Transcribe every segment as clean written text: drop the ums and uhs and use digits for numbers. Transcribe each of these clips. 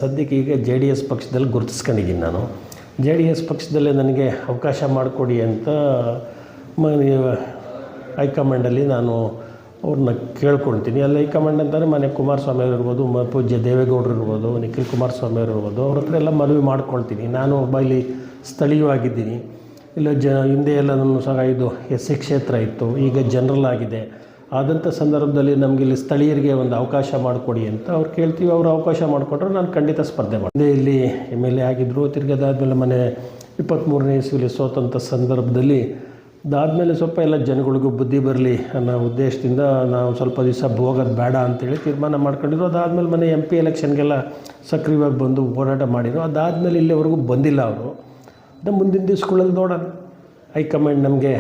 ಸದ್ಯಕ್ಕೆ ಈಗ JDS ಪಕ್ಷದಲ್ಲಿ ಗುರುತಿಸ್ಕೊಂಡಿದ್ದೀನಿ ನಾನು. JDS ಪಕ್ಷದಲ್ಲೇ ನನಗೆ ಅವಕಾಶ ಮಾಡಿಕೊಡಿ ಅಂತ ಹೈಕಮಾಂಡಲ್ಲಿ ನಾನು ಅವ್ರನ್ನ ಕೇಳ್ಕೊಳ್ತೀನಿ. ಅಲ್ಲಿ ಹೈಕಮಾಂಡ್ ಅಂತಂದರೆ ಮನೆ ಕುಮಾರಸ್ವಾಮಿ ಅವರು ಇರ್ಬೋದು, ಪೂಜ್ಯ ದೇವೇಗೌಡರು ಇರ್ಬೋದು, ನಿಖಿಲ್ ಕುಮಾರಸ್ವಾಮಿ ಅವರು ಇರ್ಬೋದು, ಅವ್ರ ಹತ್ರ ಎಲ್ಲ ಮನವಿ ಮಾಡ್ಕೊಳ್ತೀನಿ. ನಾನು ಒಬ್ಬ ಇಲ್ಲಿ ಸ್ಥಳೀಯವಾಗಿದ್ದೀನಿ. ಇಲ್ಲ ಹಿಂದೆ ಎಲ್ಲ ನನ್ನ ಸಹ ಇದು SC ಕ್ಷೇತ್ರ ಇತ್ತು, ಈಗ ಜನರಲ್ ಆಗಿದೆ. ಆದಂಥ ಸಂದರ್ಭದಲ್ಲಿ ನಮಗೆ ಇಲ್ಲಿ ಸ್ಥಳೀಯರಿಗೆ ಒಂದು ಅವಕಾಶ ಮಾಡಿಕೊಡಿ ಅಂತ ಅವ್ರು ಕೇಳ್ತೀವಿ. ಅವರು ಅವಕಾಶ ಮಾಡಿಕೊಟ್ರೆ ನಾನು ಖಂಡಿತ ಸ್ಪರ್ಧೆ ಮಾಡಿದೆ. ಇಲ್ಲಿ MLA ಆಗಿದ್ದರು. ತಿರ್ಗದಾದ್ಮೇಲೆ ಮನೆ 23ನೇ ಇಸ್ವಿಲಿ ಸೋತಂಥ ಸಂದರ್ಭದಲ್ಲಿ ಅದಾದಮೇಲೆ ಸ್ವಲ್ಪ ಎಲ್ಲ ಜನಗಳಿಗೂ ಬುದ್ಧಿ ಬರಲಿ ಅನ್ನೋ ಉದ್ದೇಶದಿಂದ ನಾವು ಸ್ವಲ್ಪ ದಿವಸ ಹೋಗೋದು ಬೇಡ ಅಂತೇಳಿ ತೀರ್ಮಾನ ಮಾಡ್ಕೊಂಡಿದ್ರು. ಅದಾದಮೇಲೆ ಮನೆ MP ಎಲೆಕ್ಷನ್ಗೆಲ್ಲ ಸಕ್ರಿಯವಾಗಿ ಬಂದು ಹೋರಾಟ ಮಾಡಿದ್ರು. ಅದಾದಮೇಲೆ ಇಲ್ಲಿವರೆಗೂ ಬಂದಿಲ್ಲ ಅವರು. ಮುಂದಿನ ದಿವಸಗಳಲ್ಲಿ ನೋಡೋಣ, ಹೈಕಮಾಂಡ್ ನಮಗೆ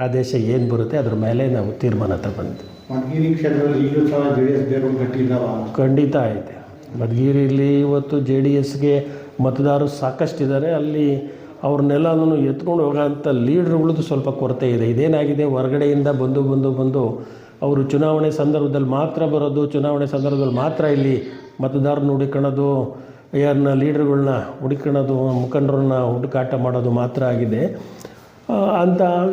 ಆದೇಶ ಏನು ಬರುತ್ತೆ ಅದ್ರ ಮೇಲೆ ನಾವು ತೀರ್ಮಾನ ತಗೊಂಡಿದ್ವಿ. ಮಧುಗಿರಿ ಕ್ಷೇತ್ರದಲ್ಲಿ ಈಗಲೂ ಸಹ JDS ಬೇರು ಗಟ್ಟಿದ್ದಾವ? ಖಂಡಿತ ಐತೆ. ಮಧುಗಿರಿಯಲ್ಲಿ ಇವತ್ತು JDSಗೆ ಮತದಾರರು ಸಾಕಷ್ಟಿದ್ದಾರೆ. ಅಲ್ಲಿ ಅವ್ರನ್ನೆಲ್ಲನೂ ಎತ್ಕೊಂಡು ಹೋಗೋಂಥ ಲೀಡ್ರುಗಳದ್ದು ಸ್ವಲ್ಪ ಕೊರತೆ ಇದೆ. ಇದೇನಾಗಿದೆ, ಹೊರಗಡೆಯಿಂದ ಬಂದು ಅವರು ಚುನಾವಣೆ ಸಂದರ್ಭದಲ್ಲಿ ಮಾತ್ರ ಬರೋದು, ಚುನಾವಣೆ ಸಂದರ್ಭದಲ್ಲಿ ಮಾತ್ರ ಇಲ್ಲಿ ಮತದಾರರನ್ನ ಹುಡುಕೊಳ್ಳೋದು, ಯಾರನ್ನ ಲೀಡ್ರುಗಳನ್ನ ಹುಡುಕೊಳ್ಳೋದು, ಮುಖಂಡರನ್ನ ಹುಡುಕಾಟ ಮಾಡೋದು ಮಾತ್ರ ಆಗಿದೆ.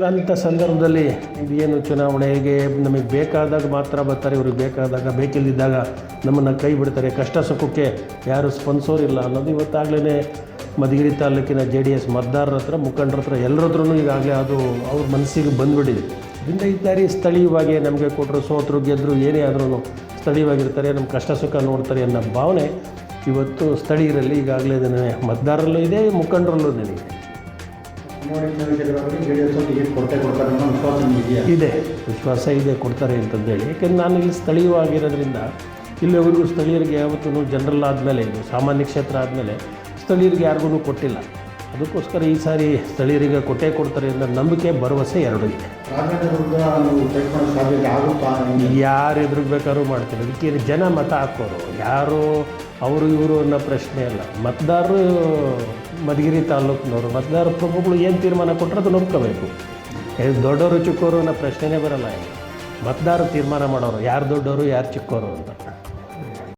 ಅಂಥ ಸಂದರ್ಭದಲ್ಲಿ ಇದೇನು ಚುನಾವಣೆಗೆ ನಮಗೆ ಬೇಕಾದಾಗ ಮಾತ್ರ ಬರ್ತಾರೆ, ಇವ್ರಿಗೆ ಬೇಕಾದಾಗ ಬೇಕಿಲ್ಲದಿದ್ದಾಗ ನಮ್ಮನ್ನು ಕೈ ಬಿಡ್ತಾರೆ, ಕಷ್ಟ ಸುಖಕ್ಕೆ ಯಾರು ಸ್ಪಂದಿಸೋರಿಲ್ಲ ಅನ್ನೋದು ಇವತ್ತಾಗಲೇ ಮಧುಗಿರಿ ತಾಲೂಕಿನ JDS ಮತದಾರರ ಹತ್ರ, ಮುಖಂಡರ ಹತ್ರ ಎಲ್ಲರದ್ರೂ ಈಗಾಗಲೇ ಅದು ಅವ್ರ ಮನಸ್ಸಿಗೆ ಬಂದುಬಿಟ್ಟಿದೆ. ಇದರಿಂದ ಈ ದಾರಿ ಸ್ಥಳೀಯವಾಗಿ ನಮಗೆ ಕೊಟ್ಟರು, ಸೋತರು ಗೆದ್ದರು ಏನೇ ಆದ್ರೂ ಸ್ಥಳೀಯವಾಗಿರ್ತಾರೆ, ನಮ್ಮ ಕಷ್ಟ ಸುಖ ನೋಡ್ತಾರೆ ಅನ್ನೋ ಭಾವನೆ ಇವತ್ತು ಸ್ಥಳೀಯರಲ್ಲಿ ಈಗಾಗಲೇ ಮತದಾರರಲ್ಲೂ ಇದೆ, ಮುಖಂಡರಲ್ಲೂ ಇದೆ. ಇದೆ, ವಿಶ್ವಾಸ ಇದೆ, ಕೊಡ್ತಾರೆ ಅಂತಂದೇಳಿ. ಯಾಕೆಂದ್ರೆ ನಾನು ಇಲ್ಲಿ ಸ್ಥಳೀಯವಾಗಿರೋದ್ರಿಂದ ಇಲ್ಲಿವರೆಗೂ ಸ್ಥಳೀಯರಿಗೆ ಯಾವತ್ತೂ ಜನರಲ್ ಆದಮೇಲೆ, ಇದು ಸಾಮಾನ್ಯ ಕ್ಷೇತ್ರ ಆದಮೇಲೆ ಸ್ಥಳೀಯರಿಗೆ ಯಾರಿಗೂ ಕೊಟ್ಟಿಲ್ಲ. ಅದಕ್ಕೋಸ್ಕರ ಈ ಸಾರಿ ಸ್ಥಳೀಯರಿಗೆ ಕೊಡ್ತಾರೆ ಅನ್ನೋ ನಂಬಿಕೆ, ಭರವಸೆ ಎರಡೂ ಇದೆ. ಯಾರು ಎದುರಿಗೆ ಬೇಕಾದ್ರೂ ಮಾಡ್ತಾರೆ. ಅದಕ್ಕೆ ಜನ ಮತ ಹಾಕೋರು, ಯಾರು ಅವರು ಇವರು ಅನ್ನೋ ಪ್ರಶ್ನೆ ಅಲ್ಲ. ಮತದಾರರು ಮಧುಗಿರಿ ತಾಲೂಕಿನವರು, ಮತದಾರ ಪ್ರಭುಗಳು ಏನು ತೀರ್ಮಾನ ಕೊಟ್ಟರೆ ಅದು ನೋಡ್ಕೋಬೇಕು. ದೊಡ್ಡವರು ಚಿಕ್ಕವರು ಅನ್ನೋ ಪ್ರಶ್ನೆನೇ ಬರಲ್ಲ. ಮತದಾರರು ತೀರ್ಮಾನ ಮಾಡೋರು ಯಾರು ದೊಡ್ಡವರು ಯಾರು ಚಿಕ್ಕವರು ಅಂತ.